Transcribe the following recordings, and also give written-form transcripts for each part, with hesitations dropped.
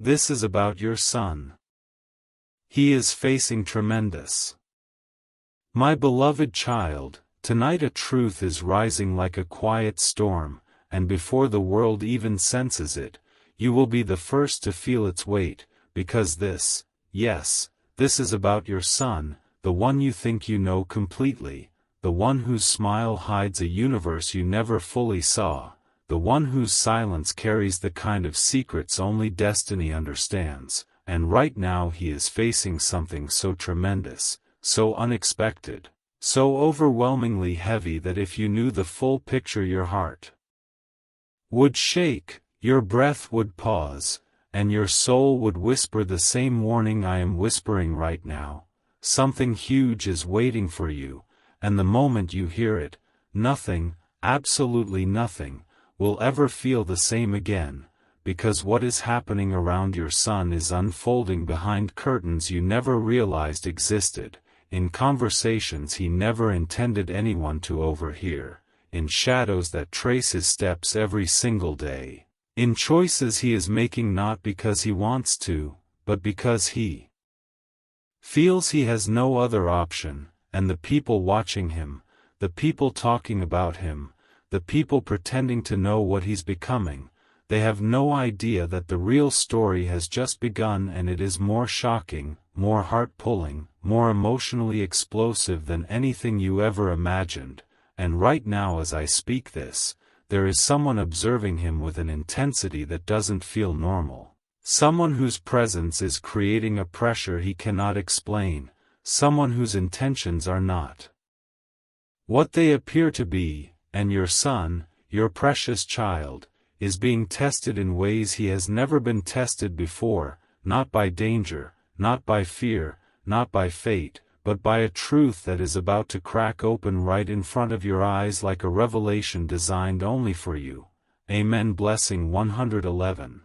This is about your son. He is facing tremendous. My beloved child, tonight a truth is rising like a quiet storm, and before the world even senses it, you will be the first to feel its weight, because this, yes, this is about your son, the one you think you know completely, the one whose smile hides a universe you never fully saw, the one whose silence carries the kind of secrets only destiny understands, and right now he is facing something so tremendous, so unexpected, so overwhelmingly heavy that if you knew the full picture your heart would shake, your breath would pause, and your soul would whisper the same warning I am whispering right now. Something huge is waiting for you, and the moment you hear it, nothing, absolutely nothing, will ever feel the same again, because what is happening around your son is unfolding behind curtains you never realized existed, in conversations he never intended anyone to overhear, in shadows that trace his steps every single day, in choices he is making not because he wants to, but because he feels he has no other option, and the people watching him, the people talking about him, the people pretending to know what he's becoming, they have no idea that the real story has just begun, and it is more shocking, more heart-pulling, more emotionally explosive than anything you ever imagined, and right now as I speak this, there is someone observing him with an intensity that doesn't feel normal, someone whose presence is creating a pressure he cannot explain, someone whose intentions are not what they appear to be, and your son, your precious child, is being tested in ways he has never been tested before, not by danger, not by fear, not by fate, but by a truth that is about to crack open right in front of your eyes like a revelation designed only for you. Amen. Blessing 111.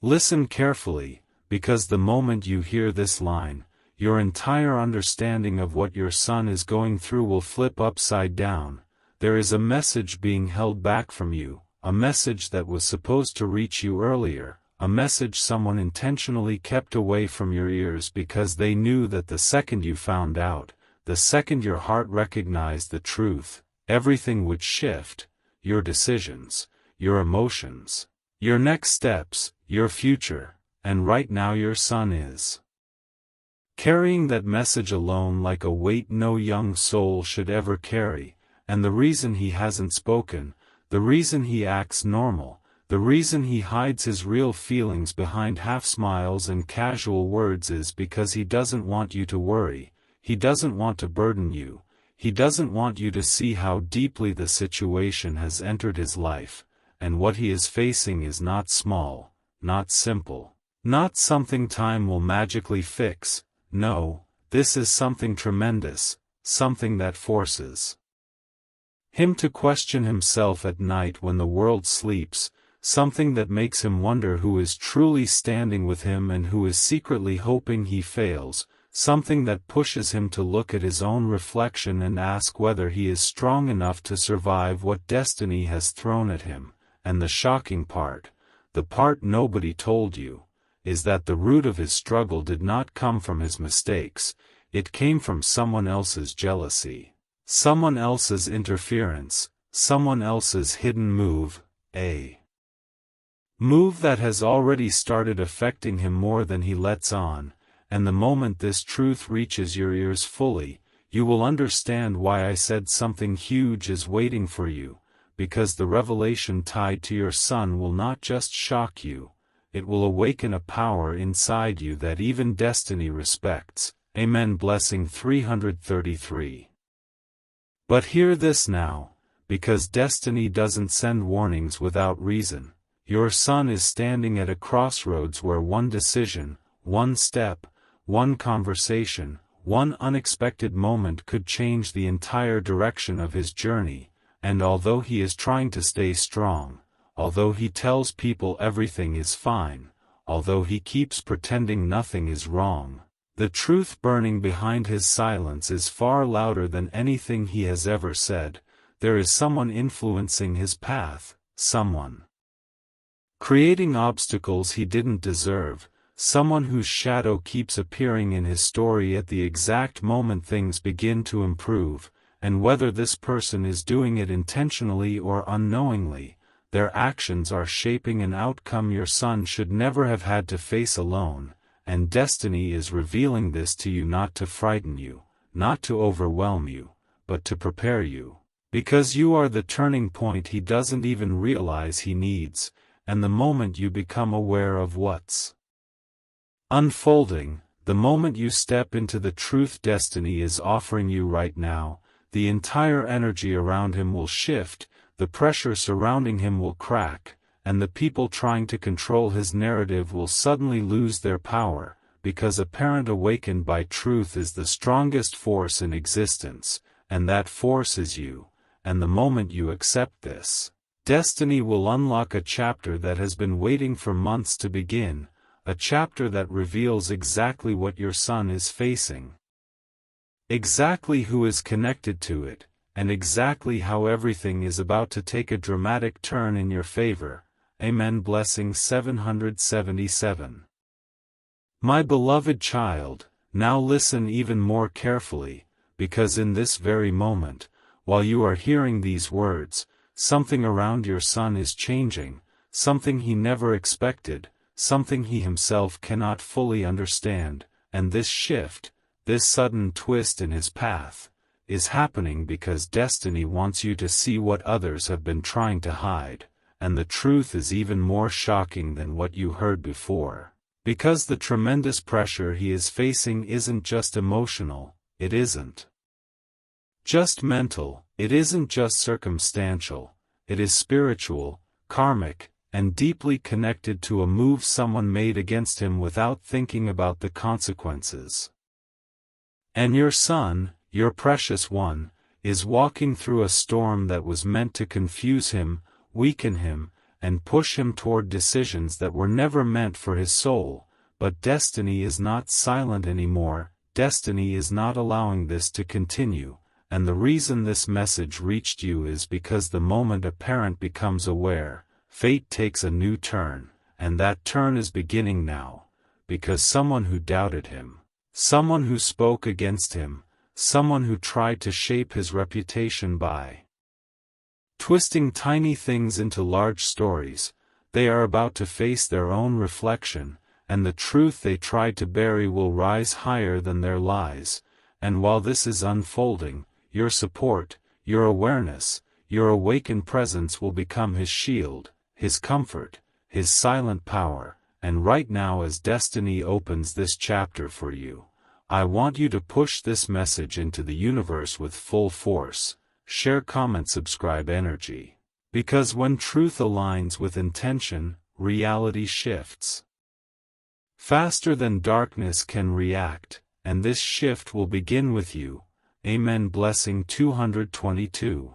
Listen carefully, because the moment you hear this line, your entire understanding of what your son is going through will flip upside down. There is a message being held back from you, a message that was supposed to reach you earlier, a message someone intentionally kept away from your ears because they knew that the second you found out, the second your heart recognized the truth, everything would shift, your decisions, your emotions, your next steps, your future, and right now your son is carrying that message alone like a weight no young soul should ever carry, and the reason he hasn't spoken, the reason he acts normal, the reason he hides his real feelings behind half smiles and casual words is because he doesn't want you to worry, he doesn't want to burden you, he doesn't want you to see how deeply the situation has entered his life, and what he is facing is not small, not simple, not something time will magically fix. No, this is something tremendous, something that forces him to question himself at night when the world sleeps, something that makes him wonder who is truly standing with him and who is secretly hoping he fails, something that pushes him to look at his own reflection and ask whether he is strong enough to survive what destiny has thrown at him, and the shocking part, the part nobody told you, is that the root of his struggle did not come from his mistakes, it came from someone else's jealousy, someone else's interference, someone else's hidden move, a move that has already started affecting him more than he lets on, and the moment this truth reaches your ears fully, you will understand why I said something huge is waiting for you, because the revelation tied to your son will not just shock you, it will awaken a power inside you that even destiny respects. Amen. Blessing 333. But hear this now, because destiny doesn't send warnings without reason. Your son is standing at a crossroads where one decision, one step, one conversation, one unexpected moment could change the entire direction of his journey, and although he is trying to stay strong, although he tells people everything is fine, although he keeps pretending nothing is wrong, the truth burning behind his silence is far louder than anything he has ever said. There is someone influencing his path, someone creating obstacles he didn't deserve, someone whose shadow keeps appearing in his story at the exact moment things begin to improve, and whether this person is doing it intentionally or unknowingly, their actions are shaping an outcome your son should never have had to face alone, and destiny is revealing this to you not to frighten you, not to overwhelm you, but to prepare you. Because you are the turning point he doesn't even realize he needs, and the moment you become aware of what's unfolding, the moment you step into the truth destiny is offering you right now, the entire energy around him will shift, the pressure surrounding him will crack, and the people trying to control his narrative will suddenly lose their power, because a parent awakened by truth is the strongest force in existence, and that force is you, and the moment you accept this, destiny will unlock a chapter that has been waiting for months to begin, a chapter that reveals exactly what your son is facing, exactly who is connected to it, and exactly how everything is about to take a dramatic turn in your favor. Amen. Blessing 777. My beloved child, now listen even more carefully, because in this very moment, while you are hearing these words, something around your son is changing, something he never expected, something he himself cannot fully understand, and this shift, this sudden twist in his path, is happening because destiny wants you to see what others have been trying to hide, and the truth is even more shocking than what you heard before. Because the tremendous pressure he is facing isn't just emotional, it isn't just mental, it isn't just circumstantial, it is spiritual, karmic, and deeply connected to a move someone made against him without thinking about the consequences. And your son, your precious one, is walking through a storm that was meant to confuse him, weaken him, and push him toward decisions that were never meant for his soul. But destiny is not silent anymore, destiny is not allowing this to continue, and the reason this message reached you is because the moment a parent becomes aware, fate takes a new turn, and that turn is beginning now, because someone who doubted him, someone who spoke against him, someone who tried to shape his reputation by twisting tiny things into large stories, they are about to face their own reflection, and the truth they tried to bury will rise higher than their lies, and while this is unfolding, your support, your awareness, your awakened presence will become his shield, his comfort, his silent power, and right now as destiny opens this chapter for you, I want you to push this message into the universe with full force. Share, comment, subscribe. Energy. Because when truth aligns with intention, reality shifts faster than darkness can react, and this shift will begin with you. Amen. Blessing 222.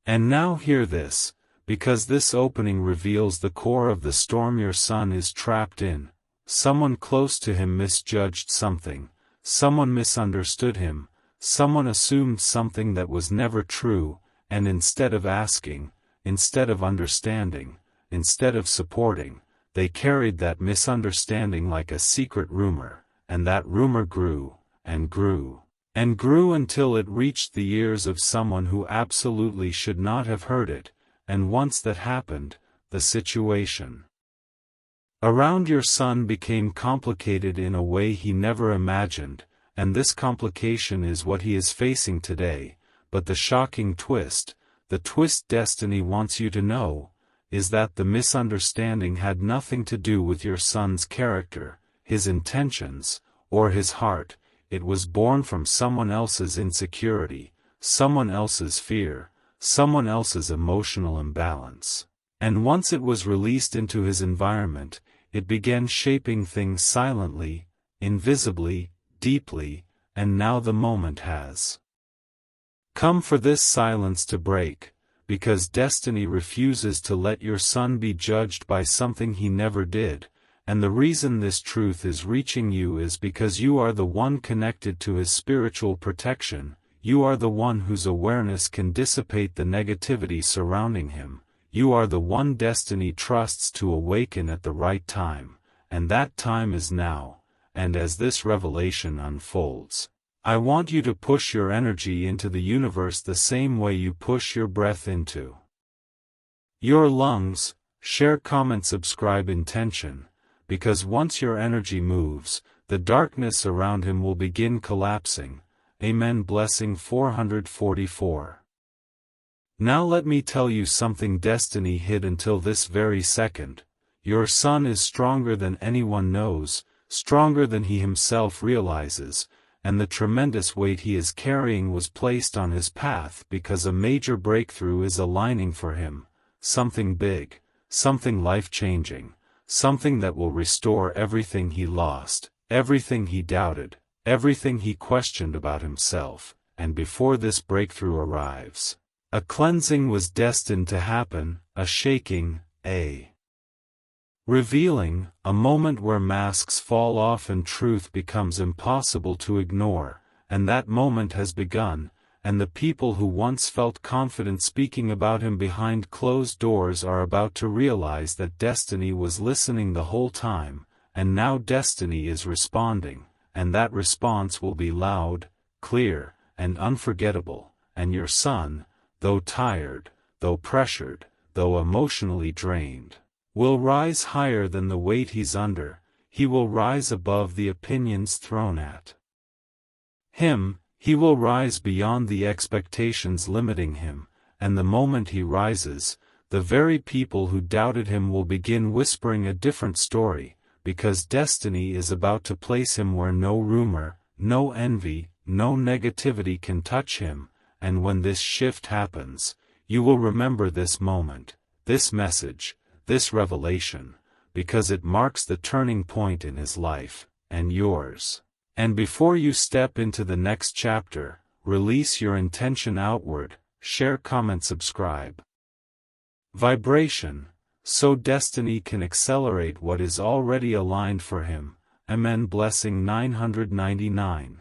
And now hear this, because this opening reveals the core of the storm your son is trapped in. Someone close to him misjudged something, someone misunderstood him, someone assumed something that was never true, and instead of asking, instead of understanding, instead of supporting, they carried that misunderstanding like a secret rumor, and that rumor grew, and grew, and grew until it reached the ears of someone who absolutely should not have heard it, and once that happened, the situation around your son became complicated in a way he never imagined, and this complication is what he is facing today. But the shocking twist, the twist destiny wants you to know, is that the misunderstanding had nothing to do with your son's character, his intentions, or his heart. It was born from someone else's insecurity, someone else's fear, someone else's emotional imbalance. And once it was released into his environment, it began shaping things silently, invisibly, deeply, and now the moment has come for this silence to break, because destiny refuses to let your son be judged by something he never did, and the reason this truth is reaching you is because you are the one connected to his spiritual protection, you are the one whose awareness can dissipate the negativity surrounding him, You are the one destiny trusts to awaken at the right time, and that time is now. And as this revelation unfolds, I want you to push your energy into the universe the same way you push your breath into your lungs. Share, comment, subscribe, intention, because once your energy moves, the darkness around him will begin collapsing. Amen. Blessing 444. Now let me tell you something destiny hid until this very second. Your son is stronger than anyone knows, stronger than he himself realizes, and the tremendous weight he is carrying was placed on his path because a major breakthrough is aligning for him, something big, something life-changing, something that will restore everything he lost, everything he doubted, everything he questioned about himself. And before this breakthrough arrives, a cleansing was destined to happen, a shaking, a revealing, a moment where masks fall off and truth becomes impossible to ignore. And that moment has begun, and the people who once felt confident speaking about him behind closed doors are about to realize that destiny was listening the whole time, and now destiny is responding, and that response will be loud, clear, and unforgettable. And your son, though tired, though pressured, though emotionally drained, will rise higher than the weight he's under. He will rise above the opinions thrown at him. He will rise beyond the expectations limiting him, and the moment he rises, the very people who doubted him will begin whispering a different story, because destiny is about to place him where no rumor, no envy, no negativity can touch him. And when this shift happens, you will remember this moment, this message, this revelation, because it marks the turning point in his life, and yours. And before you step into the next chapter, release your intention outward. Share, comment, subscribe. Vibration, so destiny can accelerate what is already aligned for him. Amen. Blessing 999.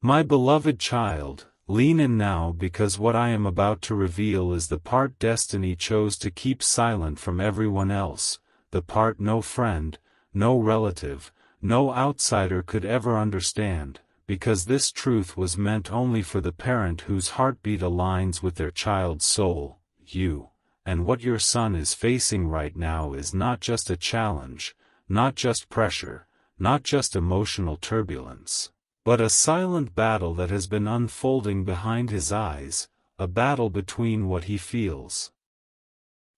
My beloved child, lean in now, because what I am about to reveal is the part destiny chose to keep silent from everyone else, the part no friend, no relative, no outsider could ever understand, because this truth was meant only for the parent whose heartbeat aligns with their child's soul, you. And what your son is facing right now is not just a challenge, not just pressure, not just emotional turbulence, but a silent battle that has been unfolding behind his eyes, a battle between what he feels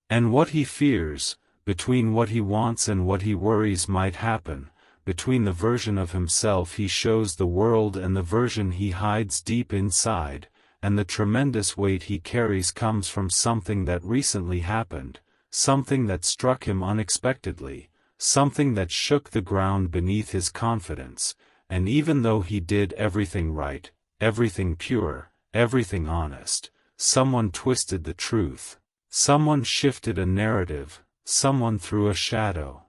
and what he fears, between what he wants and what he worries might happen, between the version of himself he shows the world and the version he hides deep inside. And the tremendous weight he carries comes from something that recently happened, something that struck him unexpectedly, something that shook the ground beneath his confidence. And even though he did everything right, everything pure, everything honest, someone twisted the truth, someone shifted a narrative, someone threw a shadow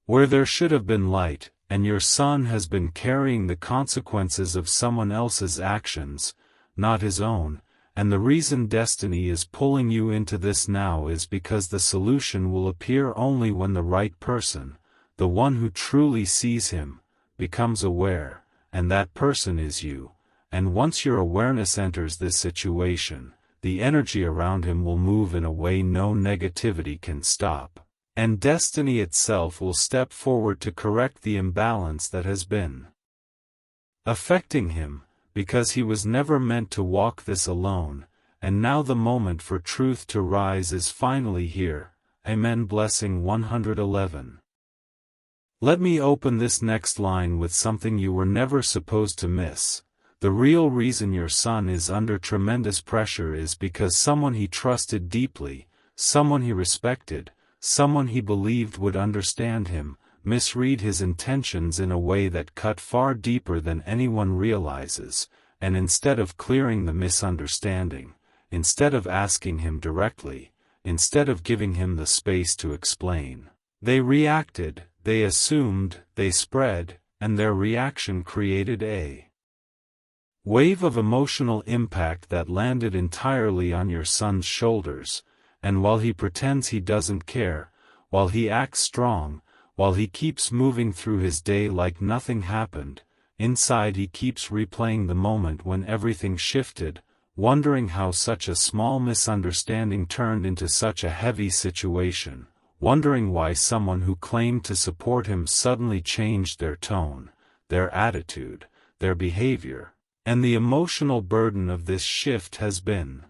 where there should have been light, and your son has been carrying the consequences of someone else's actions, not his own. And the reason destiny is pulling you into this now is because the solution will appear only when the right person, the one who truly sees him, becomes aware, and that person is you. And once your awareness enters this situation, the energy around him will move in a way no negativity can stop, and destiny itself will step forward to correct the imbalance that has been affecting him, because he was never meant to walk this alone. And now the moment for truth to rise is finally here. Amen. Blessing 111. Let me open this next line with something you were never supposed to miss. The real reason your son is under tremendous pressure is because someone he trusted deeply, someone he respected, someone he believed would understand him, misread his intentions in a way that cut far deeper than anyone realizes. And instead of clearing the misunderstanding, instead of asking him directly, instead of giving him the space to explain, they reacted, they assumed, they spread, and their reaction created a wave of emotional impact that landed entirely on your son's shoulders. and while he pretends he doesn't care, while he acts strong, while he keeps moving through his day like nothing happened, inside he keeps replaying the moment when everything shifted, wondering how such a small misunderstanding turned into such a heavy situation, wondering why someone who claimed to support him suddenly changed their tone, their attitude, their behavior, and the emotional burden of this shift has been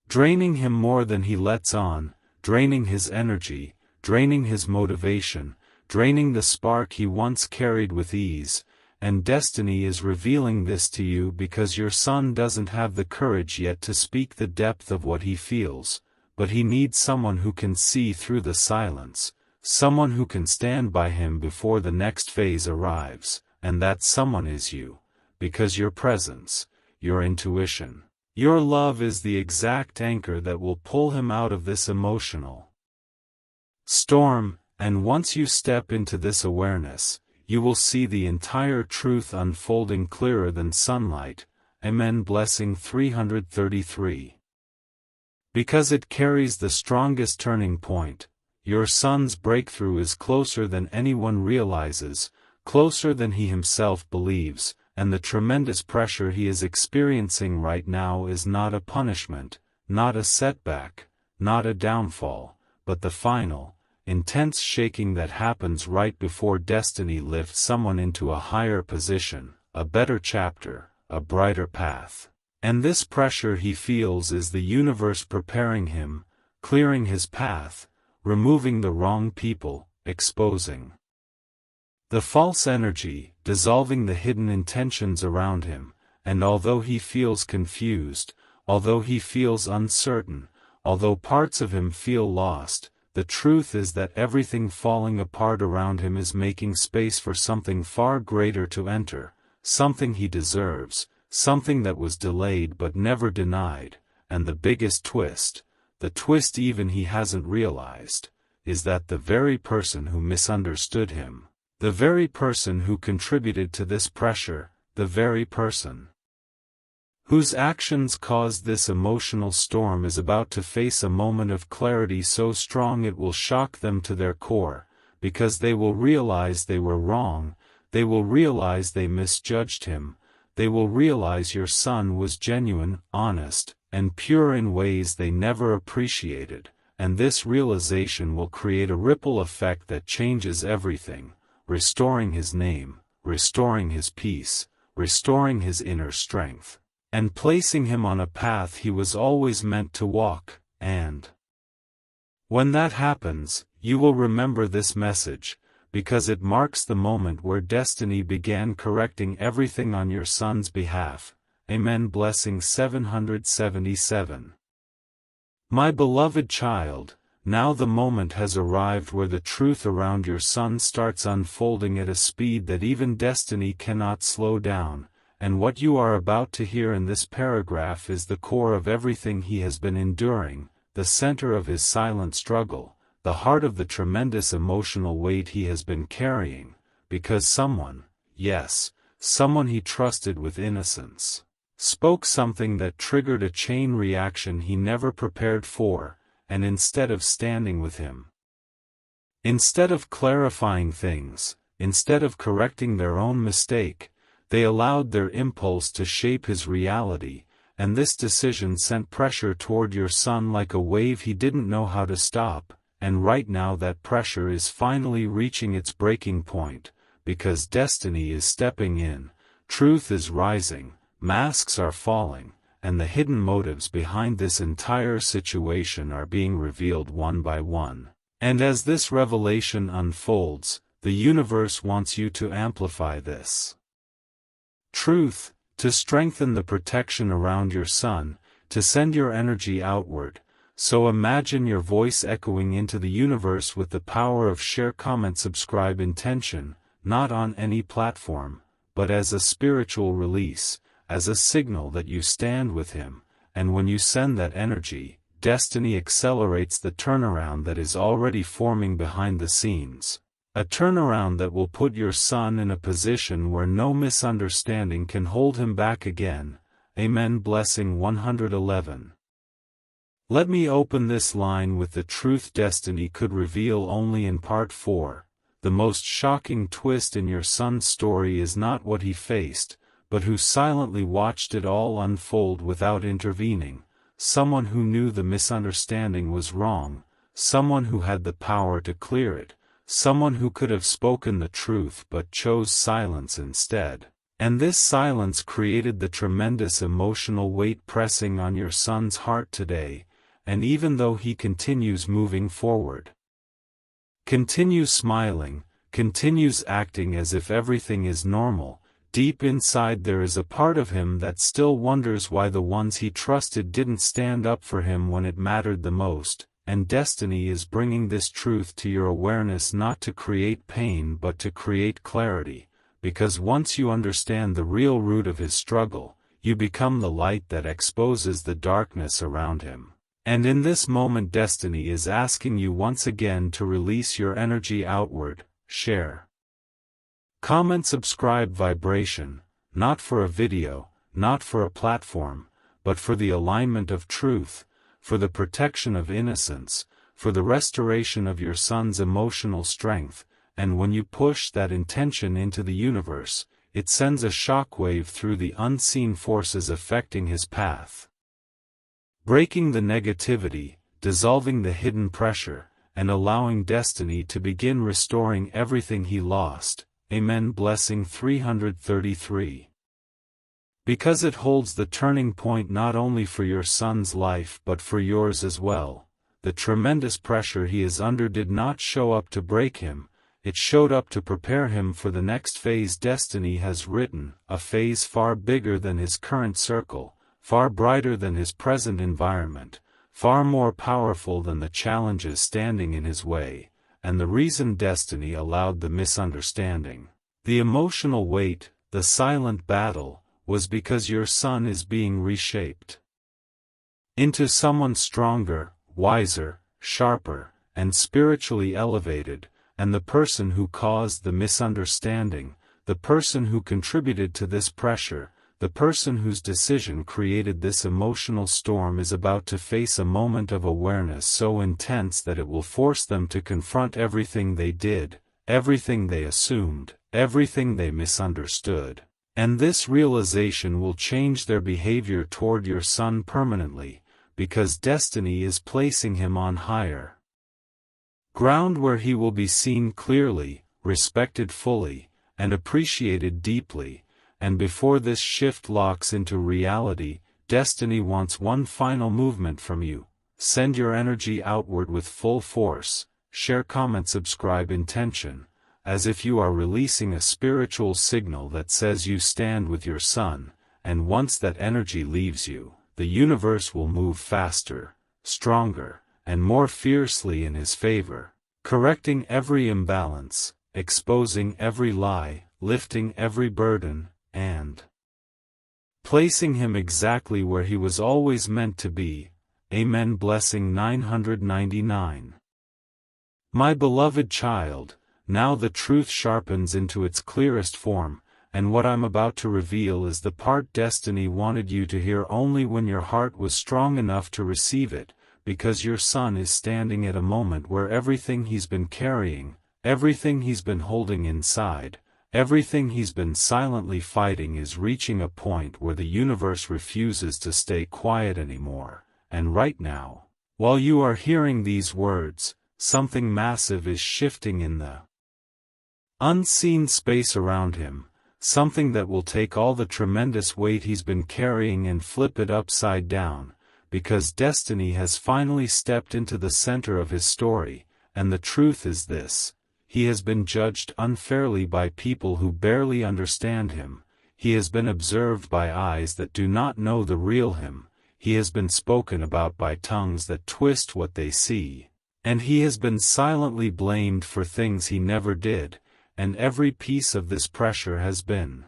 draining him more than he lets on, draining his energy, draining his motivation, draining the spark he once carried with ease, and destiny is revealing this to you because your son doesn't have the courage yet to speak the depth of what he feels, but he needs someone who can see through the silence, someone who can stand by him before the next phase arrives, and that someone is you, because your presence, your intuition, your love is the exact anchor that will pull him out of this emotional storm, and once you step into this awareness, you will see the entire truth unfolding clearer than sunlight. Amen. Blessing 333. Because it carries the strongest turning point, your son's breakthrough is closer than anyone realizes, closer than he himself believes, and the tremendous pressure he is experiencing right now is not a punishment, not a setback, not a downfall, but the final, intense shaking that happens right before destiny lifts someone into a higher position, a better chapter, a brighter path. And this pressure he feels is the universe preparing him, clearing his path, removing the wrong people, exposing the false energy, dissolving the hidden intentions around him, and although he feels confused, although he feels uncertain, although parts of him feel lost, the truth is that everything falling apart around him is making space for something far greater to enter, something he deserves, something that was delayed but never denied, and the biggest twist, the twist even he hasn't realized, is that the very person who misunderstood him, the very person who contributed to this pressure, the very person whose actions caused this emotional storm is about to face a moment of clarity so strong it will shock them to their core, because they will realize they were wrong, they will realize they misjudged him, they will realize your son was genuine, honest, and pure in ways they never appreciated, and this realization will create a ripple effect that changes everything, restoring his name, restoring his peace, restoring his inner strength, and placing him on a path he was always meant to walk, and when that happens, you will remember this message, because it marks the moment where destiny began correcting everything on your son's behalf. Amen. Blessing 777. My beloved child, now the moment has arrived where the truth around your son starts unfolding at a speed that even destiny cannot slow down, and what you are about to hear in this paragraph is the core of everything he has been enduring, the center of his silent struggle, the heart of the tremendous emotional weight he has been carrying, because someone, yes, someone he trusted with innocence, spoke something that triggered a chain reaction he never prepared for, and instead of standing with him, instead of clarifying things, instead of correcting their own mistake, they allowed their impulse to shape his reality, and this decision sent pressure toward your son like a wave he didn't know how to stop, and right now that pressure is finally reaching its breaking point, because destiny is stepping in, truth is rising, masks are falling, and the hidden motives behind this entire situation are being revealed one by one. And as this revelation unfolds, the universe wants you to amplify this truth, to strengthen the protection around your son, to send your energy outward. So imagine your voice echoing into the universe with the power of share, comment, subscribe intention, not on any platform, but as a spiritual release, as a signal that you stand with him, and when you send that energy, destiny accelerates the turnaround that is already forming behind the scenes. A turnaround that will put your son in a position where no misunderstanding can hold him back again. Amen. Blessing 111. Let me open this line with the truth destiny could reveal only in part 4. The most shocking twist in your son's story is not what he faced, but who silently watched it all unfold without intervening, someone who knew the misunderstanding was wrong, someone who had the power to clear it, someone who could have spoken the truth but chose silence instead. And this silence created the tremendous emotional weight pressing on your son's heart today, and even though he continues moving forward, continues smiling, continues acting as if everything is normal, deep inside there is a part of him that still wonders why the ones he trusted didn't stand up for him when it mattered the most, and destiny is bringing this truth to your awareness not to create pain but to create clarity, because once you understand the real root of his struggle, you become the light that exposes the darkness around him. And in this moment destiny is asking you once again to release your energy outward, share. Comment, subscribe, vibration, not for a video, not for a platform, but for the alignment of truth, for the protection of innocence, for the restoration of your son's emotional strength, and when you push that intention into the universe, it sends a shockwave through the unseen forces affecting his path, breaking the negativity, dissolving the hidden pressure, and allowing destiny to begin restoring everything he lost. Amen. Blessing 333. Because it holds the turning point not only for your son's life but for yours as well. The tremendous pressure he is under did not show up to break him, it showed up to prepare him for the next phase destiny has written, a phase far bigger than his current circle, far brighter than his present environment, far more powerful than the challenges standing in his way. And the reason destiny allowed the misunderstanding, the emotional weight, the silent battle, was because your son is being reshaped into someone stronger, wiser, sharper, and spiritually elevated, and the person who caused the misunderstanding, the person who contributed to this pressure, the person whose decision created this emotional storm is about to face a moment of awareness so intense that it will force them to confront everything they did, everything they assumed, everything they misunderstood. And this realization will change their behavior toward your son permanently, because destiny is placing him on higher ground where he will be seen clearly, respected fully, and appreciated deeply. And before this shift locks into reality, destiny wants one final movement from you. Send your energy outward with full force, share, comment, subscribe, intention, as if you are releasing a spiritual signal that says you stand with your son, and once that energy leaves you, the universe will move faster, stronger, and more fiercely in his favor, correcting every imbalance, exposing every lie, lifting every burden, and placing him exactly where he was always meant to be. Amen. Blessing 999. My beloved child, now the truth sharpens into its clearest form, and what I'm about to reveal is the part destiny wanted you to hear only when your heart was strong enough to receive it, because your son is standing at a moment where everything he's been carrying, everything he's been holding inside, everything he's been silently fighting is reaching a point where the universe refuses to stay quiet anymore. And right now, while you are hearing these words, something massive is shifting in the unseen space around him, something that will take all the tremendous weight he's been carrying and flip it upside down, because destiny has finally stepped into the center of his story, and the truth is this. He has been judged unfairly by people who barely understand him, he has been observed by eyes that do not know the real him, he has been spoken about by tongues that twist what they see, and he has been silently blamed for things he never did, and every piece of this pressure has been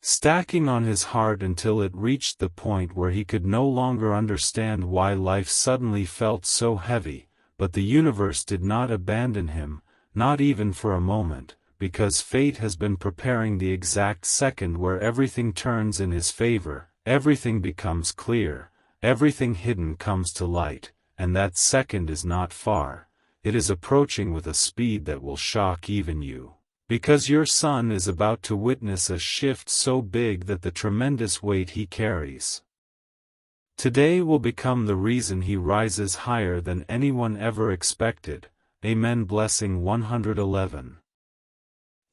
stacking on his heart until it reached the point where he could no longer understand why life suddenly felt so heavy, but the universe did not abandon him, not even for a moment, because fate has been preparing the exact second where everything turns in his favor, everything becomes clear, everything hidden comes to light, and that second is not far. It is approaching with a speed that will shock even you. Because your son is about to witness a shift so big that the tremendous weight he carries today will become the reason he rises higher than anyone ever expected. Amen. Blessing 111.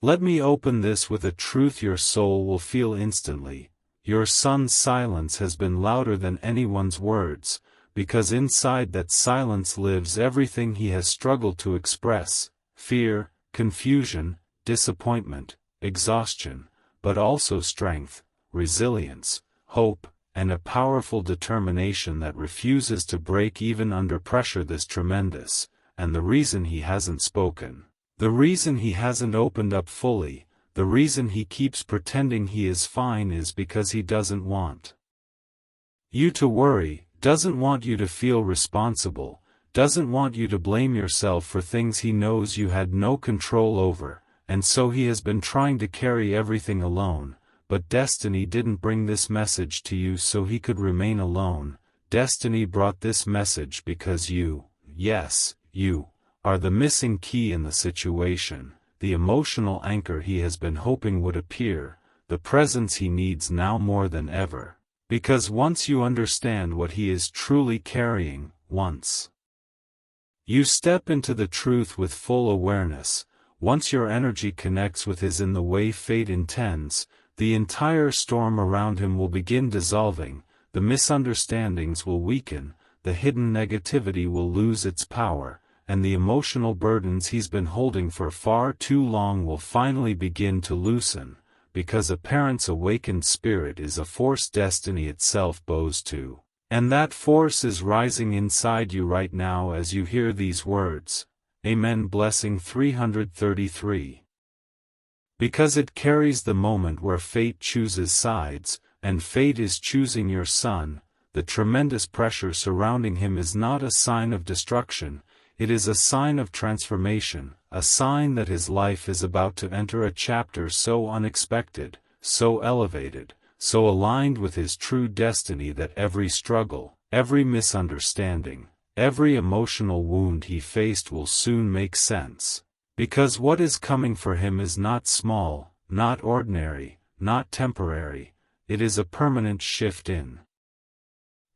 Let me open this with a truth your soul will feel instantly. Your son's silence has been louder than anyone's words, because inside that silence lives everything he has struggled to express: fear, confusion, disappointment, exhaustion, but also strength, resilience, hope, and a powerful determination that refuses to break even under pressure this tremendous. And the reason he hasn't spoken, the reason he hasn't opened up fully, the reason he keeps pretending he is fine is because he doesn't want you to worry, doesn't want you to feel responsible, doesn't want you to blame yourself for things he knows you had no control over, and so he has been trying to carry everything alone. But destiny didn't bring this message to you so he could remain alone. Destiny brought this message because you, yes, you, are the missing key in the situation, the emotional anchor he has been hoping would appear, the presence he needs now more than ever. Because once you understand what he is truly carrying, once you step into the truth with full awareness, once your energy connects with his in the way fate intends, the entire storm around him will begin dissolving, the misunderstandings will weaken, the hidden negativity will lose its power, and the emotional burdens he's been holding for far too long will finally begin to loosen, because a parent's awakened spirit is a force destiny itself bows to. And that force is rising inside you right now as you hear these words. Amen. Blessing 333. Because it carries the moment where fate chooses sides, and fate is choosing your son. The tremendous pressure surrounding him is not a sign of destruction, it is a sign of transformation, a sign that his life is about to enter a chapter so unexpected, so elevated, so aligned with his true destiny that every struggle, every misunderstanding, every emotional wound he faced will soon make sense. Because what is coming for him is not small, not ordinary, not temporary, it is a permanent shift in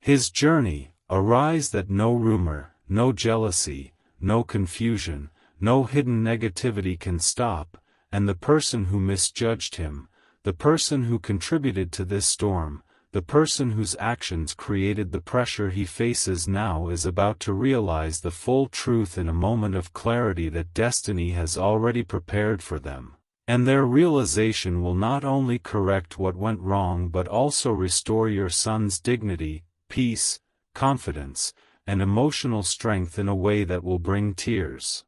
his journey, a rise that no rumor, no jealousy, no confusion, no hidden negativity can stop, and the person who misjudged him, the person who contributed to this storm, the person whose actions created the pressure he faces now is about to realize the full truth in a moment of clarity that destiny has already prepared for them. And their realization will not only correct what went wrong but also restore your son's dignity, peace, confidence, and emotional strength in a way that will bring tears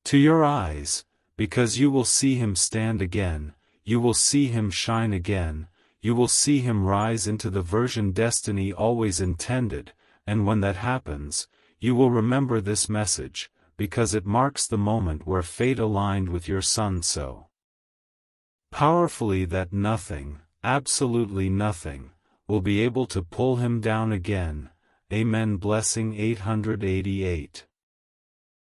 to your eyes, because you will see him stand again, you will see him shine again, you will see him rise into the version destiny always intended, and when that happens, you will remember this message, because it marks the moment where fate aligned with your son so powerfully that nothing, absolutely nothing, will be able to pull him down again. Amen. Blessing 888.